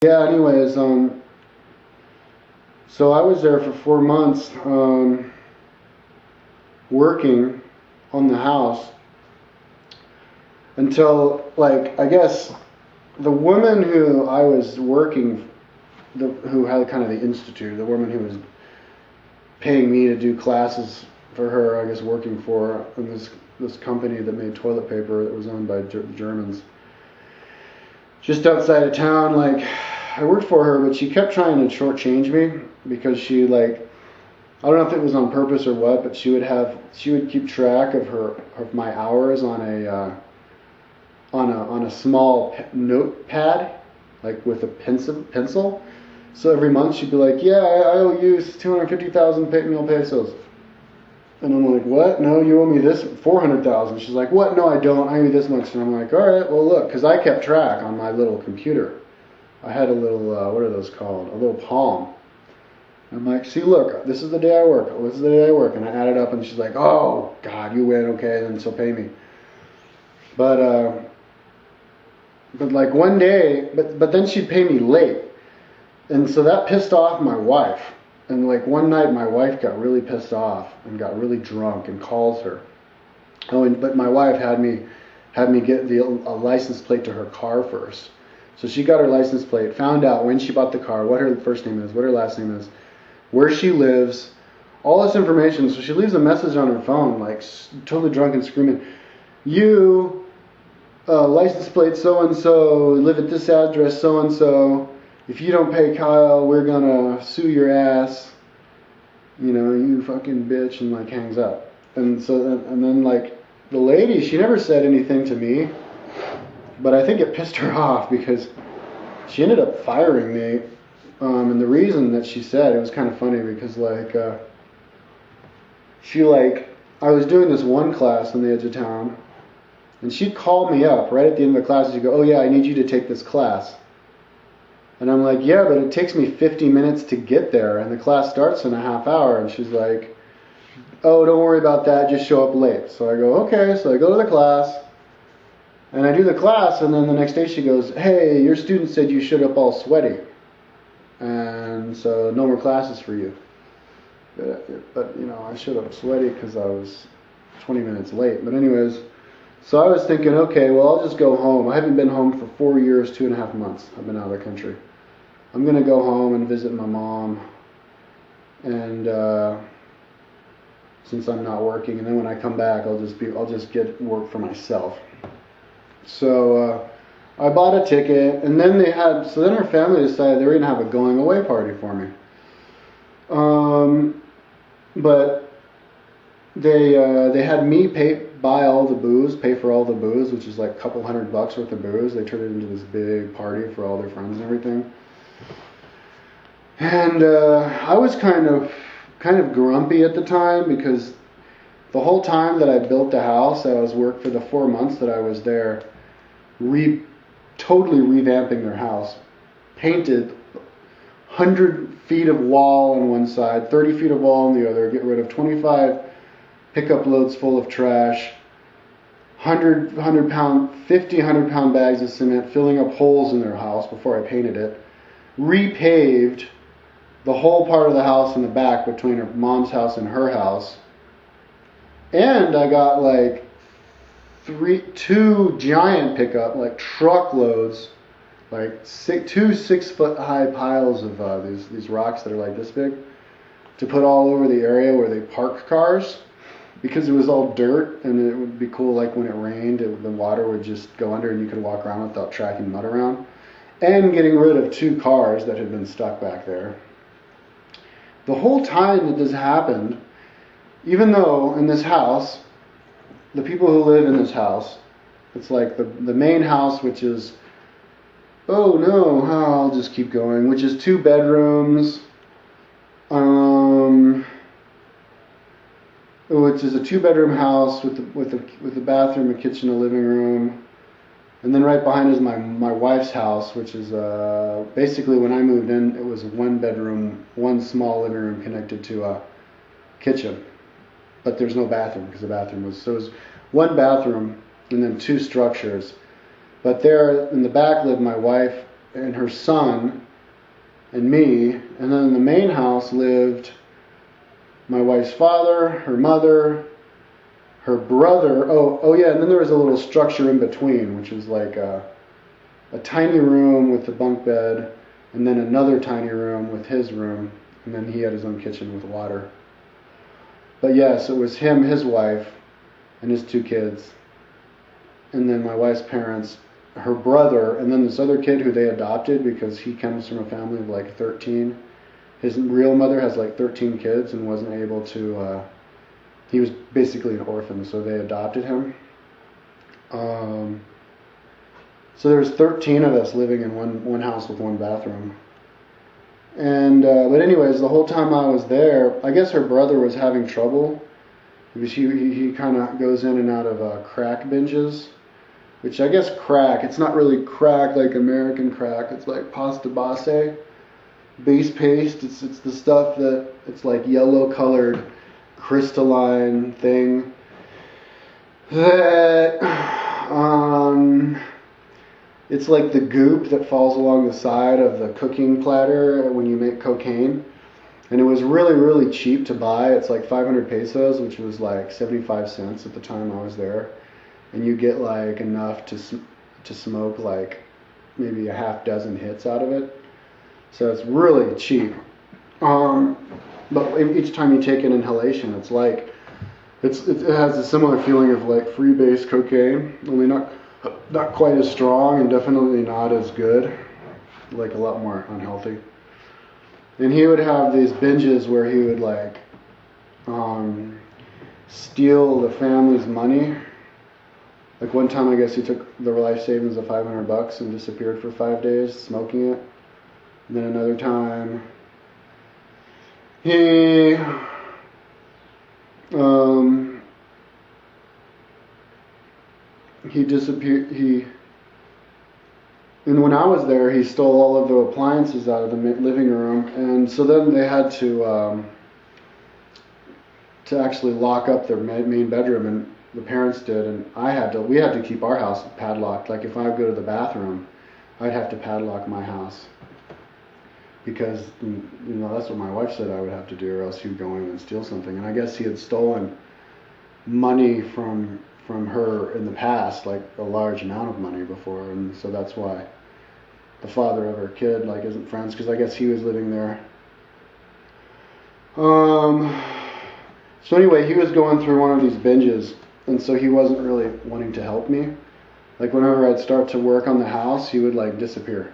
Yeah, anyways, so I was there for 4 months, working on the house until, like, I guess the woman who I was working, who had kind of the institute, the woman who was paying me to do classes for her, I guess working for in this company that made toilet paper that was owned by Germans, just outside of town, like, I worked for her, but she kept trying to shortchange me because she, like, I don't know if it was on purpose or what, but she would keep track of my hours on a small notepad, like with a pencil. So every month she'd be like, "Yeah, I owe you 250,000 mil pesos." And I'm like, "What? No, you owe me this 400,000." She's like, "What? No, I don't. I owe you this much." And I'm like, "All right, well, look," because I kept track on my little computer. I had a little, what are those called? A little palm. I'm like, "See, look, this is the day I work. This is the day I work." And I added up, and she's like, "Oh, God, you win. Okay, then so pay me." But like one day, but then she'd pay me late. And so that pissed off my wife. And like one night my wife got really pissed off and got really drunk and calls her. But my wife had me get a license plate to her car first. So she got her license plate, found out when she bought the car, what her first name is, what her last name is, where she lives, all this information. So she leaves a message on her phone, like totally drunk and screaming, "You, license plate so-and-so, live at this address so-and-so. If you don't pay Kyle, we're gonna sue your ass. You know, you fucking bitch," and like hangs up. And then like the lady, she never said anything to me, but I think it pissed her off because she ended up firing me. And the reason that she said, it was kind of funny because I was doing this one class on the edge of town, and she'd call me up right at the end of the class and she'd go, "Oh yeah, I need you to take this class." And I'm like, "Yeah, but it takes me 50 minutes to get there, and the class starts in a half hour." And she's like, "Oh, don't worry about that, just show up late." So I go, "Okay." So I go to the class, and I do the class, and then the next day she goes, "Hey, your student said you showed up all sweaty, and so no more classes for you." But you know, I showed up sweaty because I was 20 minutes late. But anyways, so I was thinking, okay, well, I'll just go home. I haven't been home for 4 years, 2.5 months. I've been out of the country. I'm gonna go home and visit my mom, and since I'm not working, and then when I come back, I'll just get work for myself. So I bought a ticket, and then then her family decided they were gonna have a going away party for me. But they had me buy all the booze, pay for all the booze, which is like a couple $100 worth of booze. They turned it into this big party for all their friends and everything. And I was kind of grumpy at the time because the whole time that I built the house, I was worked for the 4 months that I was there, totally revamping their house. Painted 100 feet of wall on one side, 30 feet of wall on the other, get rid of 25 pickup loads full of trash, 50, 100 pound bags of cement, filling up holes in their house before I painted it, repaved the whole part of the house in the back between her mom's house and her house. And I got like two giant pickup, like truckloads, like two 6-foot high piles of these rocks that are like this big, to put all over the area where they park cars, because it was all dirt, and it would be cool, like when it rained, the water would just go under and you could walk around without tracking mud around. And getting rid of 2 cars that had been stuck back there. The whole time that this happened, even though in this house, the people who live in this house, it's like the main house, which is, I'll just keep going, which is 2 bedrooms, which is a 2-bedroom house with a bathroom, a kitchen, a living room. And then right behind is my wife's house, which is basically, when I moved in, it was 1 bedroom, 1 small living room connected to a kitchen. But there's no bathroom because the bathroom was, so it was 1 bathroom and then 2 structures. But there in the back lived my wife and her son and me, and then in the main house lived my wife's father, her mother, her brother. Oh yeah, and then there was a little structure in between, which was like a tiny room with the bunk bed, and then another tiny room with his room, and then he had his own kitchen with water. But yes, it was him, his wife, and his 2 kids, and then my wife's parents, her brother, and then this other kid who they adopted because he comes from a family of like 13. His real mother has like 13 kids and wasn't able to, he was basically an orphan, so they adopted him. So there's 13 of us living in one house with 1 bathroom. And but anyways, the whole time I was there, I guess her brother was having trouble because he kind of goes in and out of crack binges, which I guess crack, it's not really crack like American crack, it's like pasta base, base paste, it's the stuff that, it's like yellow colored crystalline thing that it's like the goop that falls along the side of the cooking platter when you make cocaine. And it was really, really cheap to buy. It's like 500 pesos, which was like 75 cents at the time I was there. And you get like enough to smoke like maybe a half dozen hits out of it. So it's really cheap. But each time you take an inhalation, it's like, it has a similar feeling of like freebase cocaine, only not quite as strong and definitely not as good, like a lot more unhealthy. And he would have these binges where he would like steal the family's money. Like one time I guess he took the life savings of $500 and disappeared for 5 days smoking it. And then another time he disappeared. And when I was there, he stole all of the appliances out of the living room, and so then they had to actually lock up their main bedroom, and the parents did, and we had to keep our house padlocked. Like if I would go to the bathroom, I'd have to padlock my house because that's what my wife said I would have to do, or else he would go in and steal something. And I guess he had stolen money from her in the past, like a large amount of money before, and so that's why the father of her kid like isn't friends, because I guess he was living there. So anyway, he was going through one of these binges, and so he wasn't really wanting to help me. Like whenever I'd start to work on the house, he would like disappear,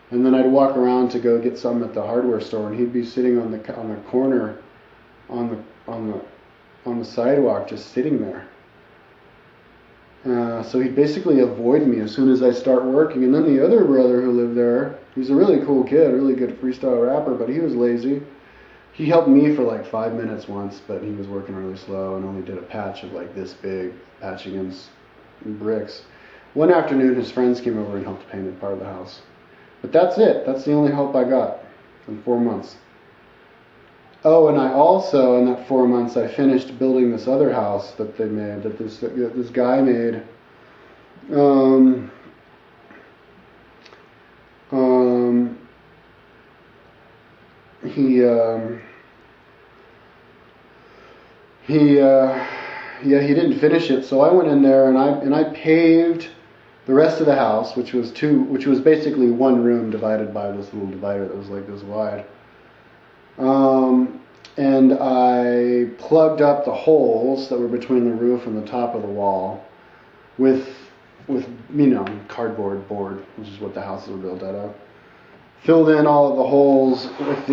and then I'd walk around to go get something at the hardware store, and he'd be sitting on the corner on the sidewalk, just sitting there. So he'd basically avoid me as soon as I start working. And then the other brother who lived there, he's a really cool kid, really good freestyle rapper, but he was lazy. He helped me for like 5 minutes once, but he was working really slow and only did a patch of like this big, patching in bricks. One afternoon his friends came over and helped paint part of the house. But that's it. That's the only help I got in 4 months. Oh, and I also, in that 4 months, I finished building this other house that they made, that this guy made. He didn't finish it, so I went in there and I paved the rest of the house, which was basically one room divided by this little divider that was like this wide. And I plugged up the holes that were between the roof and the top of the wall with cardboard board, which is what the houses were built out of. Filled in all of the holes with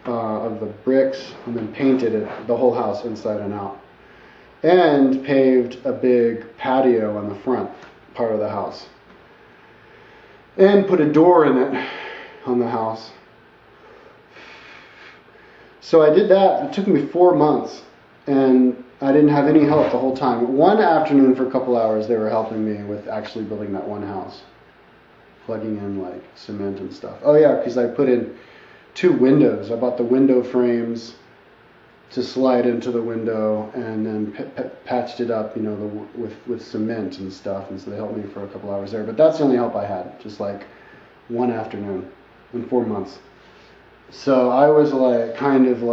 of the bricks, and then painted the whole house inside and out. And paved a big patio on the front part of the house. And put a door in it on the house. So I did that. It took me 4 months, and I didn't have any help the whole time. One afternoon for a couple hours, they were helping me with actually building that one house, plugging in like cement and stuff. Oh yeah, because I put in 2 windows. I bought the window frames to slide into the window, and then patched it up, with cement and stuff. And so they helped me for a couple hours there. But that's the only help I had, just like one afternoon in 4 months. So I was like, kind of like,